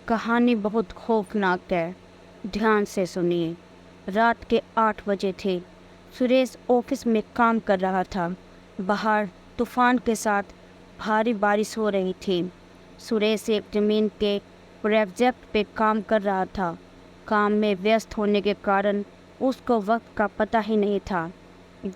कहानी बहुत खौफनाक है। ध्यान से सुनिए। रात के 8 बजे थे। सुरेश ऑफिस में काम कर रहा था। बाहर तूफान के साथ भारी बारिश हो रही थी। सुरेश एक जमीन के प्रोजेक्ट पे काम कर रहा था। काम में व्यस्त होने के कारण उसको वक्त का पता ही नहीं था।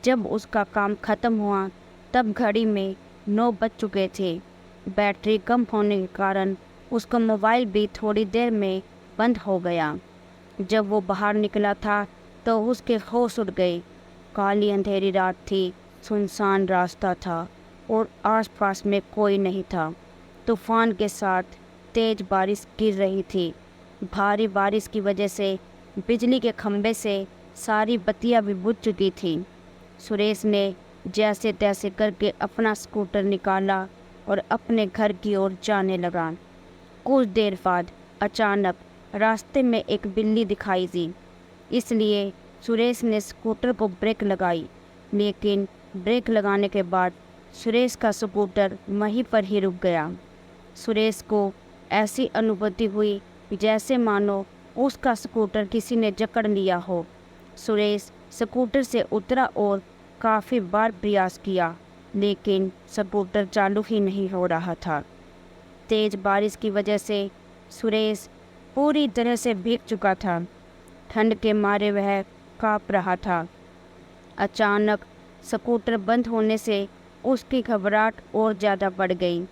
जब उसका काम खत्म हुआ तब घड़ी में 9 बज चुके थे। बैटरी कम होने के कारण उसका मोबाइल भी थोड़ी देर में बंद हो गया। जब वो बाहर निकला था तो उसके होश उड़ गए। काली अंधेरी रात थी, सुनसान रास्ता था और आसपास में कोई नहीं था। तूफान के साथ तेज बारिश गिर रही थी। भारी बारिश की वजह से बिजली के खंभे से सारी बत्तियां भी बुझ चुकी थी। सुरेश ने जैसे तैसे करके अपना स्कूटर निकाला और अपने घर की ओर जाने लगा। कुछ देर बाद अचानक रास्ते में एक बिल्ली दिखाई दी, इसलिए सुरेश ने स्कूटर को ब्रेक लगाई। लेकिन ब्रेक लगाने के बाद सुरेश का स्कूटर वहीं पर ही रुक गया। सुरेश को ऐसी अनुभूति हुई जैसे मानो उसका स्कूटर किसी ने जकड़ लिया हो। सुरेश स्कूटर से उतरा और काफ़ी बार प्रयास किया, लेकिन स्कूटर चालू ही नहीं हो रहा था। तेज बारिश की वजह से सुरेश पूरी तरह से भीग चुका था। ठंड के मारे वह काँप रहा था। अचानक स्कूटर बंद होने से उसकी घबराहट और ज़्यादा बढ़ गई।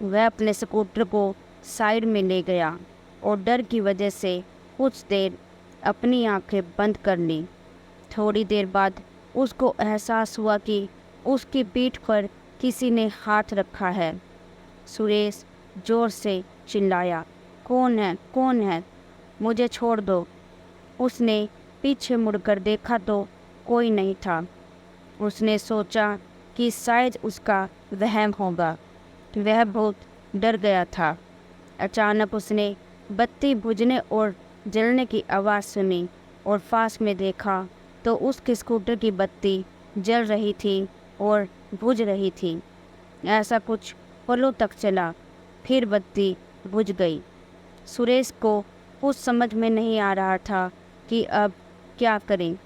वह अपने स्कूटर को साइड में ले गया और डर की वजह से कुछ देर अपनी आंखें बंद कर ली। थोड़ी देर बाद उसको एहसास हुआ कि उसकी पीठ पर किसी ने हाथ रखा है। सुरेश जोर से चिल्लाया, कौन है, कौन है, मुझे छोड़ दो। उसने पीछे मुड़कर देखा तो कोई नहीं था। उसने सोचा कि शायद उसका वहम होगा। वह बहुत डर गया था। अचानक उसने बत्ती बुझने और जलने की आवाज़ सुनी और पास में देखा तो उसके स्कूटर की बत्ती जल रही थी और बुझ रही थी। ऐसा कुछ पलों तक चला, फिर बत्ती बुझ गई। सुरेश को कुछ समझ में नहीं आ रहा था कि अब क्या करें।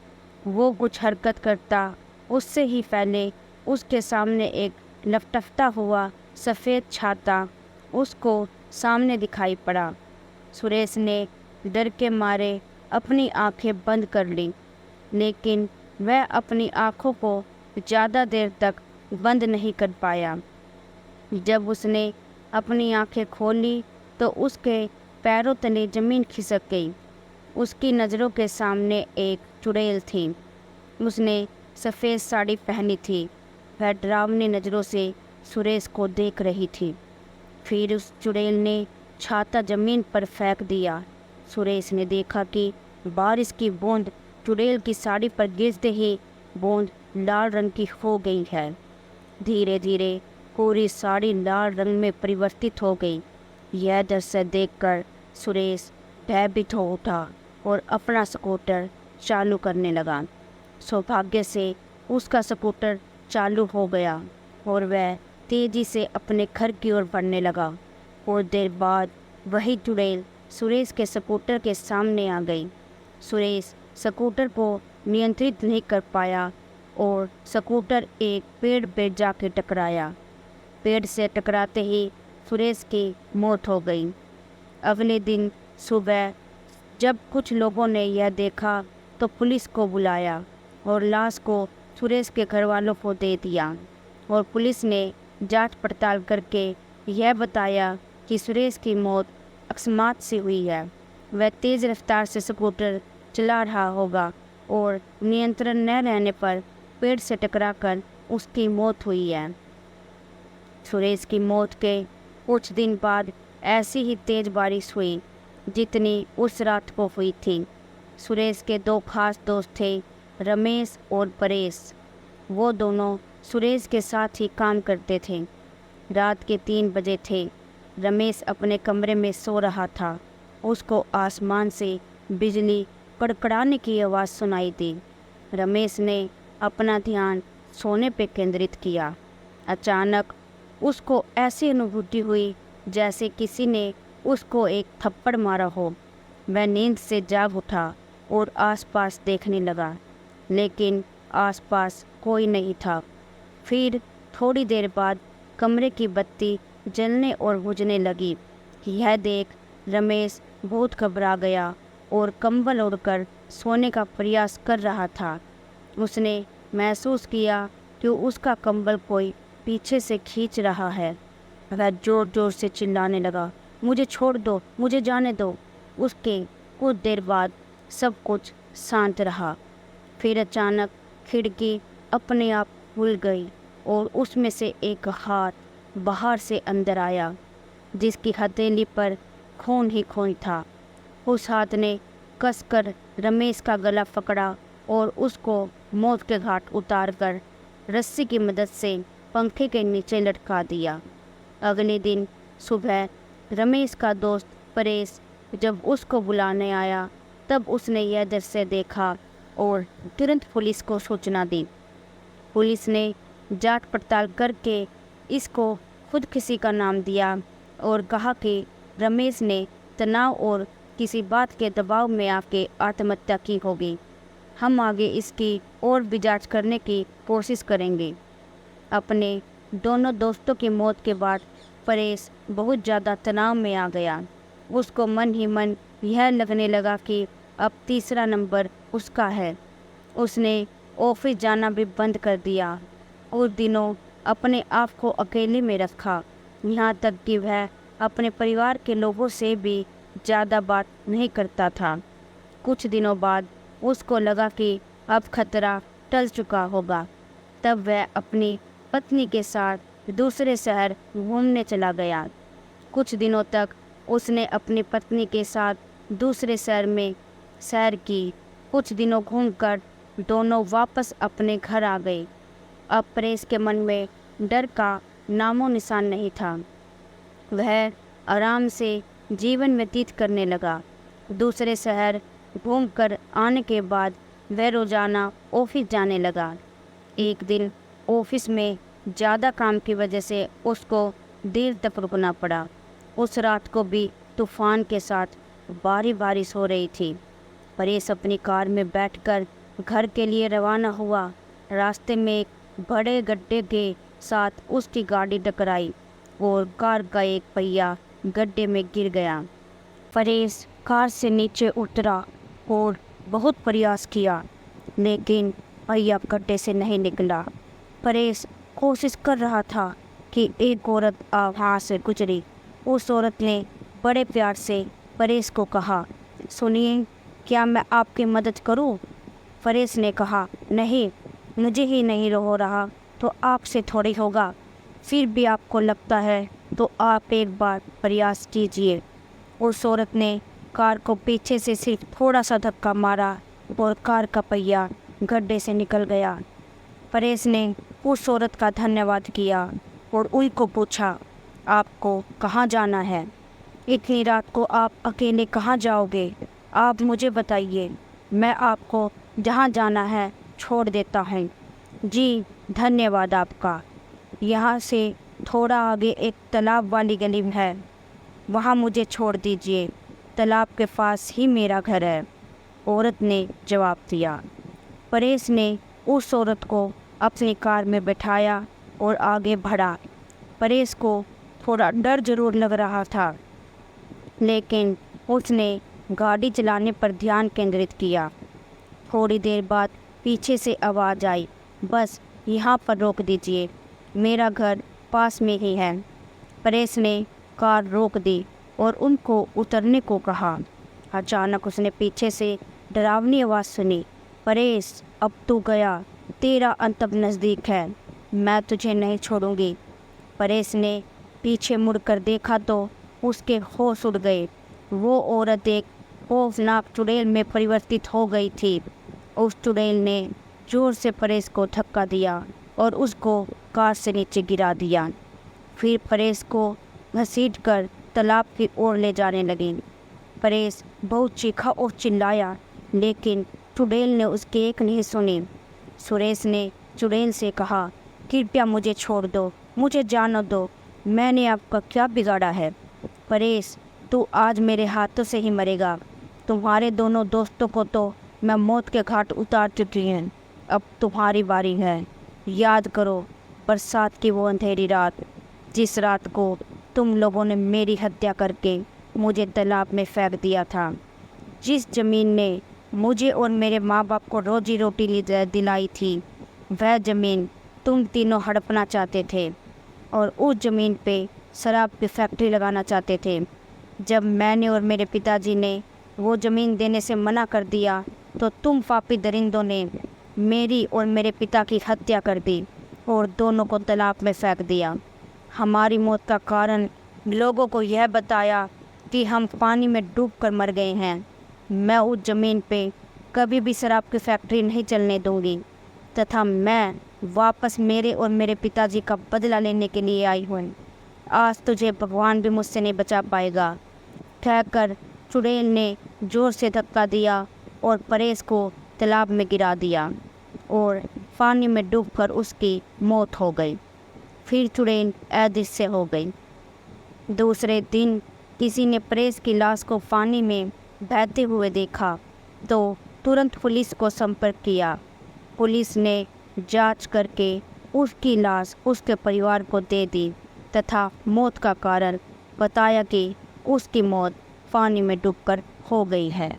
वो कुछ हरकत करता उससे ही पहले उसके सामने एक लपटता हुआ सफ़ेद छाता उसको सामने दिखाई पड़ा। सुरेश ने डर के मारे अपनी आंखें बंद कर लीं, लेकिन वह अपनी आंखों को ज़्यादा देर तक बंद नहीं कर पाया। जब उसने अपनी आंखें खोली तो उसके पैरों तले ज़मीन खिसक गई। उसकी नज़रों के सामने एक चुड़ैल थी। उसने सफ़ेद साड़ी पहनी थी। वह डरावनी नज़रों से सुरेश को देख रही थी। फिर उस चुड़ैल ने छाता ज़मीन पर फेंक दिया। सुरेश ने देखा कि बारिश की बूंद चुड़ैल की साड़ी पर गिरते ही बूंद लाल रंग की हो गई है। धीरे धीरे पूरी साड़ी लाल रंग में परिवर्तित हो गई। यह दृश्य देखकर सुरेश भयभीत हो उठा और अपना स्कूटर चालू करने लगा। सौभाग्य से उसका स्कूटर चालू हो गया और वह तेज़ी से अपने घर की ओर बढ़ने लगा। और देर बाद वही चुड़ैल सुरेश के स्कूटर के सामने आ गई। सुरेश स्कूटर को नियंत्रित नहीं कर पाया और स्कूटर एक पेड़ पे जाके टकराया। पेड़ से टकराते ही सुरेश की मौत हो गई। अगले दिन सुबह जब कुछ लोगों ने यह देखा तो पुलिस को बुलाया और लाश को सुरेश के घर वालों को दे दिया। और पुलिस ने जांच पड़ताल करके यह बताया कि सुरेश की मौत अकस्मात से हुई है। वह तेज़ रफ्तार से स्कूटर चला रहा होगा और नियंत्रण न रहने पर पेड़ से टकराकर उसकी मौत हुई है। सुरेश की मौत के कुछ दिन बाद ऐसी ही तेज़ बारिश हुई जितनी उस रात को हुई थी। सुरेश के 2 खास दोस्त थे, रमेश और परेश। वो दोनों सुरेश के साथ ही काम करते थे। रात के 3 बजे थे। रमेश अपने कमरे में सो रहा था। उसको आसमान से बिजली कड़कड़ाने की आवाज़ सुनाई दी। रमेश ने अपना ध्यान सोने पे केंद्रित किया। अचानक उसको ऐसी अनुभूति हुई जैसे किसी ने उसको एक थप्पड़ मारा हो। वह नींद से जाग उठा और आसपास देखने लगा, लेकिन आसपास कोई नहीं था। फिर थोड़ी देर बाद कमरे की बत्ती जलने और बुझने लगी। यह देख रमेश बहुत घबरा गया और कंबल ओढ़कर सोने का प्रयास कर रहा था। उसने महसूस किया कि उसका कंबल कोई पीछे से खींच रहा है। वह जोर जोर से चिल्लाने लगा, मुझे छोड़ दो, मुझे जाने दो। उसके कुछ देर बाद सब कुछ शांत रहा। फिर अचानक खिड़की अपने आप खुल गई और उसमें से एक हाथ बाहर से अंदर आया, जिसकी हथेली पर खून ही खून था। उस हाथ ने कसकर रमेश का गला पकड़ा और उसको मौत के घाट उतारकर रस्सी की मदद से पंखे के नीचे लटका दिया। अगले दिन सुबह रमेश का दोस्त परेश जब उसको बुलाने आया, तब उसने यह दृश्य देखा और तुरंत पुलिस को सूचना दी। पुलिस ने जांच पड़ताल करके इसको खुदकुशी का नाम दिया और कहा कि रमेश ने तनाव और किसी बात के दबाव में आके आत्महत्या की होगी। हम आगे इसकी और भी जांच करने की कोशिश करेंगे। अपने दोनों दोस्तों की मौत के बाद परेश बहुत ज़्यादा तनाव में आ गया। उसको मन ही मन यह लगने लगा कि अब तीसरा नंबर उसका है। उसने ऑफिस जाना भी बंद कर दिया। उस दिनों अपने आप को अकेले में रखा, यहाँ तक कि वह अपने परिवार के लोगों से भी ज़्यादा बात नहीं करता था। कुछ दिनों बाद उसको लगा कि अब खतरा टल चुका होगा। तब वह अपनी पत्नी के साथ दूसरे शहर घूमने चला गया। कुछ दिनों तक उसने अपनी पत्नी के साथ दूसरे शहर में सैर की। कुछ दिनों घूमकर दोनों वापस अपने घर आ गए। अब परेश के मन में डर का नामो निशान नहीं था। वह आराम से जीवन व्यतीत करने लगा। दूसरे शहर घूमकर आने के बाद वह रोज़ाना ऑफिस जाने लगा। एक दिन ऑफिस में ज़्यादा काम की वजह से उसको देर तक रुकना पड़ा। उस रात को भी तूफान के साथ भारी बारिश हो रही थी। परेश अपनी कार में बैठकर घर के लिए रवाना हुआ। रास्ते में एक बड़े गड्ढे के साथ उसकी गाड़ी टकराई और कार का एक पहिया गड्ढे में गिर गया। परेश कार से नीचे उतरा और बहुत प्रयास किया, लेकिन पहिया गड्ढे से नहीं निकला। परेश कोशिश कर रहा था कि एक औरत वहाँ से गुजरी। उस औरत ने बड़े प्यार से परेश को कहा, सुनिए, क्या मैं आपकी मदद करूं? परेश ने कहा, नहीं, मुझे ही नहीं हो रहा तो आपसे थोड़ी होगा। फिर भी आपको लगता है तो आप एक बार प्रयास कीजिए। उस औरत ने कार को पीछे से सिर्फ थोड़ा सा धक्का मारा और कार का पहिया गड्ढे से निकल गया। परेश ने उस औरत का धन्यवाद किया और उनको पूछा, आपको कहाँ जाना है? इतनी रात को आप अकेले कहाँ जाओगे? आप मुझे बताइए, मैं आपको जहाँ जाना है छोड़ देता हूँ। जी, धन्यवाद आपका। यहाँ से थोड़ा आगे एक तालाब वाली गली है, वहाँ मुझे छोड़ दीजिए। तालाब के पास ही मेरा घर है, औरत ने जवाब दिया। परेश ने उस औरत को अपनी कार में बैठाया और आगे बढ़ा। परेश को थोड़ा डर जरूर लग रहा था, लेकिन उसने गाड़ी चलाने पर ध्यान केंद्रित किया। थोड़ी देर बाद पीछे से आवाज़ आई, बस यहाँ पर रोक दीजिए, मेरा घर पास में ही है। परेश ने कार रोक दी और उनको उतरने को कहा। अचानक उसने पीछे से डरावनी आवाज़ सुनी, परेश, अब तू गया, तेरा अंत अब नज़दीक है, मैं तुझे नहीं छोड़ूंगी। परेश ने पीछे मुड़कर देखा तो उसके होश उड़ गए। वो औरत एक खौफनाक चुड़ैल में परिवर्तित हो गई थी। उस चुड़ैल ने जोर से परेश को धक्का दिया और उसको कार से नीचे गिरा दिया। फिर परेश को घसीटकर तालाब की ओर ले जाने लगी। परेश बहुत चीखा और चिल्लाया, लेकिन चुड़ैल ने उसकी एक नहीं सुनी। सुरेश ने चुड़ैल से कहा, कृपया मुझे छोड़ दो, मुझे जाने दो, मैंने आपका क्या बिगाड़ा है। परेश, तू आज मेरे हाथों से ही मरेगा। तुम्हारे दोनों दोस्तों को तो मैं मौत के घाट उतार चुकी हूँ, अब तुम्हारी बारी है। याद करो बरसात की वो अंधेरी रात, जिस रात को तुम लोगों ने मेरी हत्या करके मुझे तालाब में फेंक दिया था। जिस ज़मीन ने मुझे और मेरे माँ बाप को रोजी रोटी दिलाई थी, वह ज़मीन तुम तीनों हड़पना चाहते थे और उस ज़मीन पे शराब की फैक्ट्री लगाना चाहते थे। जब मैंने और मेरे पिताजी ने वो ज़मीन देने से मना कर दिया तो तुम पापी दरिंदों ने मेरी और मेरे पिता की हत्या कर दी और दोनों को तालाब में फेंक दिया। हमारी मौत का कारण लोगों को यह बताया कि हम पानी में डूबकर मर गए हैं। मैं उस ज़मीन पे कभी भी शराब की फैक्ट्री नहीं चलने दूंगी तथा मैं वापस मेरे और मेरे पिताजी का बदला लेने के लिए आई हूँ। आज तुझे भगवान भी मुझसे नहीं बचा पाएगा। कहकर चुड़ैल ने ज़ोर से धक्का दिया और परेश को तालाब में गिरा दिया और पानी में डूबकर उसकी मौत हो गई। फिर चुड़ैल अदृश्य हो गई। दूसरे दिन किसी ने परेश की लाश को पानी में बहते हुए देखा तो तुरंत पुलिस को संपर्क किया। पुलिस ने जांच करके उसकी लाश उसके परिवार को दे दी तथा मौत का कारण बताया कि उसकी मौत पानी में डूबकर हो गई है।